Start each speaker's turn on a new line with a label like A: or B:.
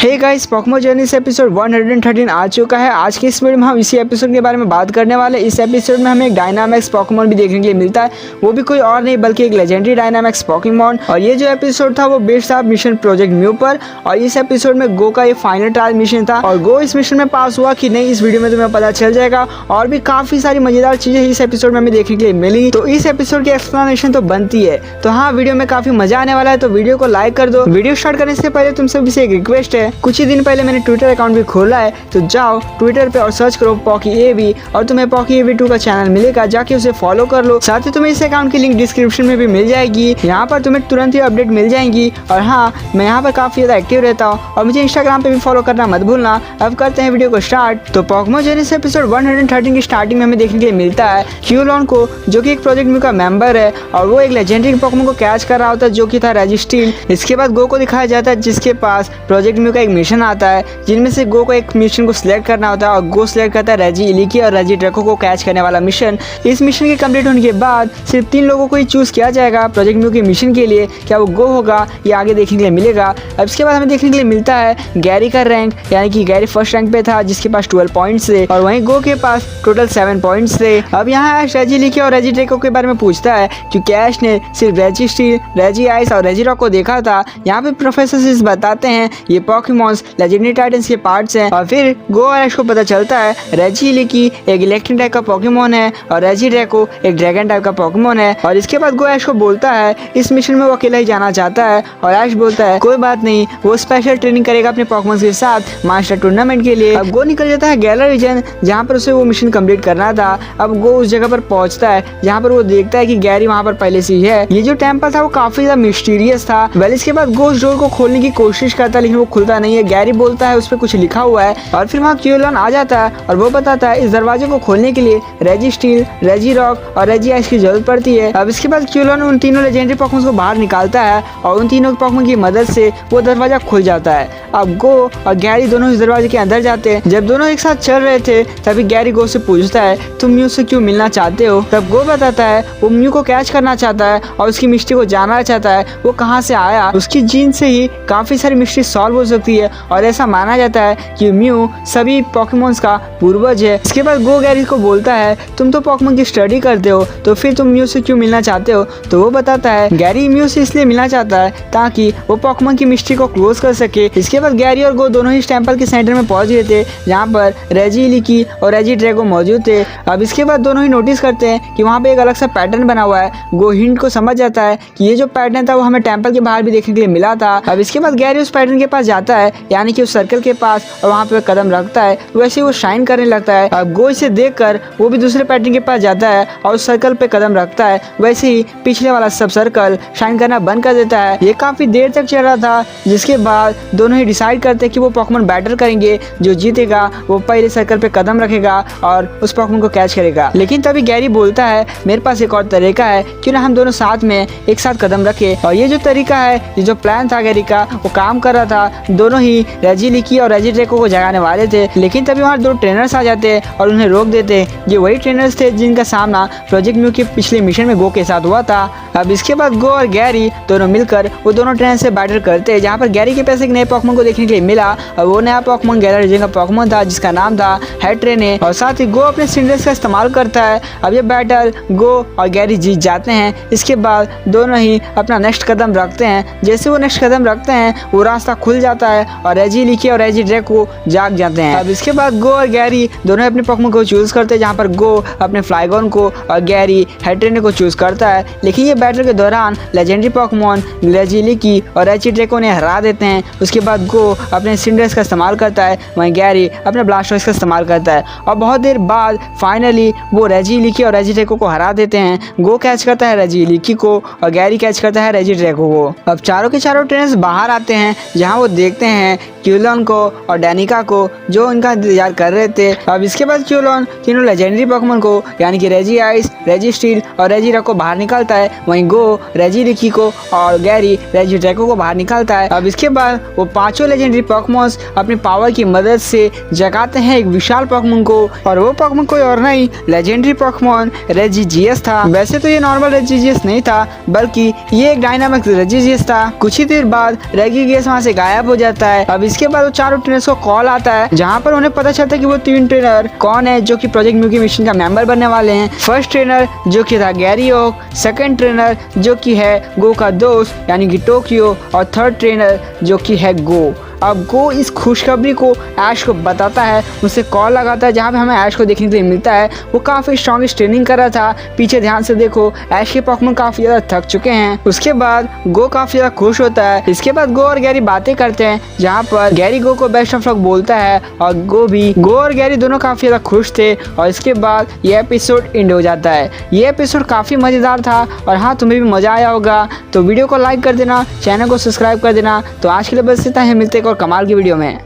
A: Hey guys, Pokemon journey से episode 113 आ चुका है। आज के इस वीडियो में हम इसी एपिसोड के बारे में बात करने वाले। इस एपिसोड में हमें एक डायनामैक्स पोकेमॉन भी देखने के लिए मिलता है, वो भी कोई और नहीं बल्कि एक लेजेंडरी डायनामैक्स पोकेमॉन। और ये जो एपिसोड था वो बेस्ड था मिशन प्रोजेक्ट म्यू पर। और इस एपिसोड में गो का ये फाइनल ट्रायल मिशन था और गो इस मिशन में पास हुआ कि नहीं इस वीडियो में तुम्हें पता चल जाएगा। और भी काफी सारी मजेदार चीजें इस एपिसोड में हमें देखने के लिए मिली, तो इस एपिसोड की एक्सप्लेनेशन तो बनती है। तो हाँ, वीडियो में काफी मजा आने वाला है, तो वीडियो को लाइक कर दो। वीडियो स्टार्ट करने से पहले तुम सभी से एक रिक्वेस्ट है, कुछ ही दिन पहले मैंने ट्विटर अकाउंट भी खोला है, तो जाओ ट्विटर पे और सर्च करो पॉकी एवी और तुम्हें पॉकी एवी 2 का चैनल मिलेगा, जाके उसे फॉलो कर लो। साथ ही तुम्हें इस अकाउंट की लिंक डिस्क्रिप्शन में भी मिल जाएगी, यहाँ पर तुम्हें तुरंत ही अपडेट मिल जाएंगी। और हाँ, मैं यहाँ पर काफी ज्यादा एक्टिव रहता हूँ और मुझे इंस्टाग्राम पे भी फॉलो करना मत भूलना। अब करते हैं वीडियो को स्टार्ट। तो पोकेमॉन जर्नी से एपिसोड 113 की स्टार्टिंग में हमें देखने के लिए मिलता है क्यूलॉन को, जो कि एक प्रोजेक्ट म्यू का मेंबर है और वो एक लेजेंडरी पोकेमॉन को कैच कर रहा होता है जो कि था रेजिस्ट्रील। इसके बाद गो को दिखाया जाता है जिसके पास प्रोजेक्ट म्यू का एक मिशन आता है, जिनमें से गो को एक मिशन को सिलेक्ट करना होता है और गो सिलेक्ट करता है रेजी इलिकी और रेजी ड्रैको को कैच करने वाला मिशन। इस मिशन के कंप्लीट होने के बाद सिर्फ 3 लोगों को ही चूज किया जाएगा प्रोजेक्ट म्यू के मिशन के लिए। क्या वो गो होगा या आगे देखने के लिए मिलेगा। अब इसके बाद हमें देखने के लिए मिलता है गैरी का रैंक, यानी कि गैरी फर्स्ट रैंक पे था जिसके पास 12 पॉइंट्स थे और वहीं गो के पास टोटल 7 पॉइंट्स थे। अब यहाँ ऐश रेजी इलिकी और रेजी ड्रैको के बारे में पूछता है क्योंकि ऐश ने सिर्फ रेजी स्टील, रेजी आइस और रेजी रॉक को देखा था। यहाँ पे प्रोफेसर सिस बताते हैं ये पोकेमॉन्स लेजेंडरी टाइटन्स के पार्ट्स हैं। और फिर गो और ऐश को पता चलता है रेजी इलिकी एक इलेक्ट्रिक टाइप का पोकेमॉन है और रेजी ड्रैको एक ड्रैगन टाइप का पोकेमॉन है। और इसके बाद गो ऐश को बोलता है इस मिशन में वो अकेला ही जाना चाहता है और ऐश बोलता है कोई बात नहीं, वो स्पेशल ट्रेनिंग करेगा अपने पोकेमॉन्स के साथ मास्टर टूर्नामेंट के लिए। अब गो निकल जाता है गैलर रीजन जहाँ पर उसे वो मिशन कंप्लीट करना था। अब गो उस जगह पर पहुंचता है जहाँ पर वो देखता है कि गैरी वहाँ पर पहले से ही है। ये जो टेम्पल था वो काफी ज्यादा मिस्टीरियस था। वेल इसके बाद गो उस डोर को खोलने की कोशिश करता है लेकिन वो खुलता नहीं है। गैरी बोलता है उस पर कुछ लिखा हुआ है और फिर वहाँ क्यूलॉन आ जाता है और वो बताता है इस दरवाजे को खोलने के लिए रेजी स्टील, रेजी रॉक और रेजी आइस की जरूरत पड़ती है। अब इसके बाद क्यूलॉन उन तीनों लेजेंडरी पोकेमॉन को बाहर निकालता है और उन तीनों पोकेमॉन की मदद से वो दरवाजा खुल जाता है। अब गो और गैरी दोनों इस दरवाजे के अंदर जाते हैं। जब दोनों एक साथ चल रहे थे तभी गैरी गो से पूछता है तुम म्यू से क्यों मिलना चाहते हो। तब गो बताता है वो म्यू को कैच करना चाहता है और उसकी मिस्ट्री को जानना चाहता है, वो कहाँ से आया। उसकी जीन से ही काफी सारी मिस्ट्री सॉल्व हो सकती है और ऐसा माना जाता है कि म्यू सभी पोकेमॉन्स का पूर्वज है। इसके बाद गो गैरी को बोलता है तुम तो पोकेमॉन की स्टडी करते हो तो फिर तुम म्यू से क्यों मिलना चाहते हो। तो वो बताता है गैरी म्यू से इसलिए मिलना चाहता है ताकि वो पोकेमॉन की मिस्ट्री को क्लोज कर सके। इसके बाद गैरी और गो दोनों ही इस टेम्पल के सेंटर में पहुंच गए थे जहाँ पर रेजी इलिकी और रेजी ड्रैको मौजूद थे। अब इसके बाद दोनों ही नोटिस करते हैं कि वहाँ पे एक अलग सा पैटर्न बना हुआ है। गो हिंट को समझ जाता है कि ये जो पैटर्न था वो हमें टेम्पल के बाहर भी देखने के लिए मिला था। अब इसके बाद गैरी उस पैटर्न के पास जाता है, यानी कि उस सर्कल के पास, और वहाँ पे कदम रखता है वैसे वो शाइन करने लगता है। अब गो इसे देखकर वो भी दूसरे पैटर्न के पास जाता है और उस सर्कल पे कदम रखता है, वैसे ही पिछले वाला सब सर्कल शाइन करना बंद कर देता है। ये काफी देर तक चल रहा था जिसके बाद दोनों ही डिसाइड करते हैं कि वो पोकेमॉन बैटल करेंगे, जो जीतेगा वो पहले सर्कल पे कदम रखेगा और उस पोकेमॉन को कैच करेगा। लेकिन तभी गैरी बोलता है मेरे पास एक और तरीका है, क्यों ना हम दोनों साथ में एक साथ कदम रखे। और ये जो तरीका है, ये जो प्लान था गैरी का, वो काम कर रहा था। दोनों ही रेजी इलिकी और रेजी ड्रैको को जगाने वाले थे, लेकिन तभी वहाँ 2 ट्रेनर्स आ जाते और उन्हें रोक देते। ये वही ट्रेनर्स थे जिनका सामना प्रोजेक्ट म्यू के पिछले मिशन में गो के साथ हुआ था। अब इसके बाद गो और गैरी दोनों मिलकर वो दोनों ट्रेनर से बैटल करते हैं, जहाँ पर गैरी के पास एक नए पोकेमॉन को देखने के लिए मिला और वो नया पोकेमॉन गैलर रीजन का पोकेमॉन था जिसका नाम था हेट्रेने। और साथ ही गो अपने सिंड्रेस का इस्तेमाल करता है। अब ये बैटल गो और गैरी जीत जाते हैं। इसके बाद दोनों ही अपना नेक्स्ट कदम रखते हैं। जैसे वो नेक्स्ट कदम रखते हैं वो रास्ता खुल जाता है और रेजी इलिकी और रेजी ड्रैको जाग जाते हैं। अब इसके बाद गो और गैरी दोनों अपने पोकेमॉन को चूज करते हैं, जहाँ पर गो अपने फ्लाइगॉन को और गैरी हेट्रेने को चूज करता है। लेकिन ये बैटल के दौरान लेजेंडरी पोकेमॉन रेजी इलिकी और रेजी ड्रैको ने हरा देते हैं। उसके बाद गो अपने सिंड्रेस का इस्तेमाल करता है, वहीं गैरी अपने ब्लास्टोइस का इस्तेमाल करता है और बहुत देर बाद फाइनली वो रेजी इलिकी और रेजी ड्रैको को हरा देते हैं। गो कैच करता है रेजी इलिकी को और गैरी कैच करता है रेजी ड्रैको को। अब चारों के चारों ट्रेनर्स बाहर आते हैं जहाँ वो देखते हैं क्यूलॉन को और डैनिका को जो इनका इंतजार कर रहे थे। अब इसके बाद क्यूलॉन तीनों लेजेंडरी पोकेमॉन को यानी कि रेजी आइस, रेजी स्टील और रेजी रॉक को बाहर निकालता है, वहीं गो रेजी इलिकी को और गैरी रेजी ड्रैको को बाहर निकालता है। अब इसके बाद वो पांचों लेजेंडरी पोकेमॉन्स अपनी पावर की मदद से जगाते हैं एक विशाल पोकेमॉन को, और वो पोकेमॉन कोई और नहीं लेजेंडरी पोकेमॉन रेजिजियस था। वैसे तो ये नॉर्मल रेजिजियस नहीं था बल्कि ये एक डायनामिक रेजिजियस था। कुछ ही देर बाद रेजिजियस वहाँ से गायब हो जाता जाता है। अब इसके बाद वो चारों ट्रेनर्स को कॉल आता है, जहाँ पर उन्हें पता चलता है कि वो 3 ट्रेनर कौन है जो कि प्रोजेक्ट म्यूगी मिशन का मेंबर बनने वाले हैं। फर्स्ट ट्रेनर जो कि था गैरी ओक, सेकंड ट्रेनर जो कि है गो का दोस्त यानी कि टोक्यो, और थर्ड ट्रेनर जो कि है गो। अब गो इस खुशखबरी को ऐश को बताता है, उसे कॉल लगाता है, जहाँ पे हमें ऐश को देखने के लिए मिलता है वो काफ़ी स्ट्रॉन्गेस्ट ट्रेनिंग कर रहा था। पीछे ध्यान से देखो, ऐश के पोकेमॉन काफ़ी ज़्यादा थक चुके हैं। उसके बाद गो काफ़ी ज़्यादा खुश होता है। इसके बाद गो और गैरी बातें करते हैं, जहाँ पर गैरी गो को बेस्ट ऑफ लक बोलता है और गो और गैरी दोनों काफ़ी ज़्यादा खुश थे। और इसके बाद ये एपिसोड एंड हो जाता है। ये एपिसोड काफ़ी मज़ेदार था और हाँ, तुम्हें भी मज़ा आया होगा तो वीडियो को लाइक कर देना, चैनल को सब्सक्राइब कर देना। तो आज के लिए बस इतना ही, मिलते हैं और कमाल की वीडियो में।